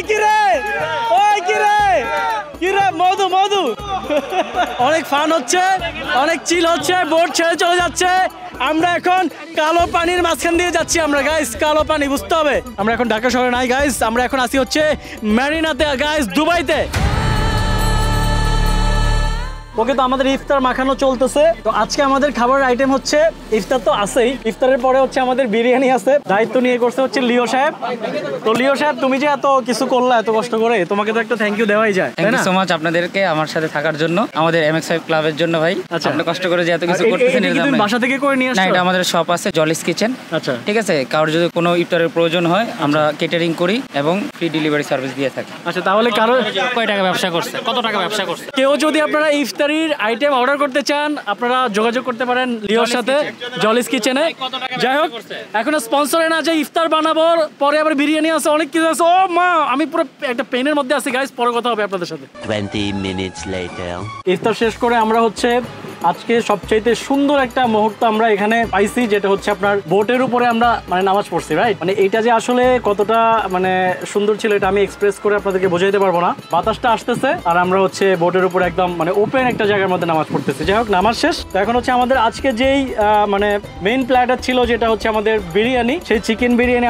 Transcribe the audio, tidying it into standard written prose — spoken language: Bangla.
কিরে মধু মধু অনেক ফান হচ্ছে, অনেক চিল হচ্ছে, বোট ছেড়ে চলে যাচ্ছে। আমরা এখন কালো পানির মাঝখান দিয়ে যাচ্ছি আমরা গাইস, কালো পানি বুঝতে হবে। আমরা এখন ঢাকা শহরে নাই গাইস, আমরা এখন আসি হচ্ছে মেরিনাতে গাইস, দুবাইতে। ওকে, তো আমাদের ইফতার মাখানো চলতেছে। তো আজকে আমাদের খাবারের আইটেম হচ্ছে, ইফতার তো আছেই, ইফতারের পরে হচ্ছে আমাদের বিরিয়ানি আছে। দায়িত্ব নিয়ে করছে হচ্ছে লিও সাহেব। তো লিও সাহেব, তুমি যে এত কিছু করলা এত কষ্ট করে, তোমাকে তো একটা থ্যাংক ইউ দেওয়াই যায়। থ্যাংক ইউ সো মাচ আপনাদেরকে আমার সাথে থাকার জন্য, আমাদের MX5 ক্লাবের জন্য ভাই। আপনি কষ্ট করে যে এত কিছু করতেছেন, তুমি বাসা থেকে করে নিয়ে আসছো? না, এটা আমাদের শপ আছে জলিস কিচেন। আচ্ছা, ঠিক আছে। কারোর যদি কোনো ইফতারের প্রয়োজন হয় আমরা কেটারিং করি এবং ফ্রি ডেলিভারি সার্ভিস দিয়ে থাকি। আচ্ছা, তাহলে কারো কয় টাকা ব্যবসা করছে, কত টাকা ব্যবসা করছে? কেউ যদি আপনারা ইফতারির আইটেম অর্ডার করতে চান, আপনারা যোগাযোগ করতে পারেন লিওর সাথে, জলিস কিচেনে। যাই হোক, এখনো স্পন্সরে না যে ইফতার বানাবো, পরে আবার বিরিয়ানি আছে, অনেক কিছু আছে। ও মা, আমি পুরো একটা পেনের মধ্যে আছি গাইস, পরে কথা হবে আপনাদের সাথে। 20 minutes later. ইফতার শেষ করে আমরা হচ্ছে আজকে সবচাইতে সুন্দর একটা মুহূর্ত আমরা এখানে পাইছি, যেটা হচ্ছে আপনার বোটের উপরে আমরা মানে নামাজ পড়ছি, রাইট? মানে এইটা যে আসলে কতটা মানে সুন্দর ছিল এটা আমি এক্সপ্রেস করে আপনাদেরকে বোঝাইতে পারবো না। বাতাসটা আসতেছে আর আমরা হচ্ছে বোটের উপরে একদম মানে ওপেন একটা জায়গার মধ্যে নামাজ পড়তেছি। যাই হোক, নামাজ শেষ। তো এখন হচ্ছে আমাদের আজকে যেই মানে মেইন প্ল্যাটার ছিল, যেটা হচ্ছে আমাদের বিরিয়ানি, সেই চিকেন বিরিয়ানি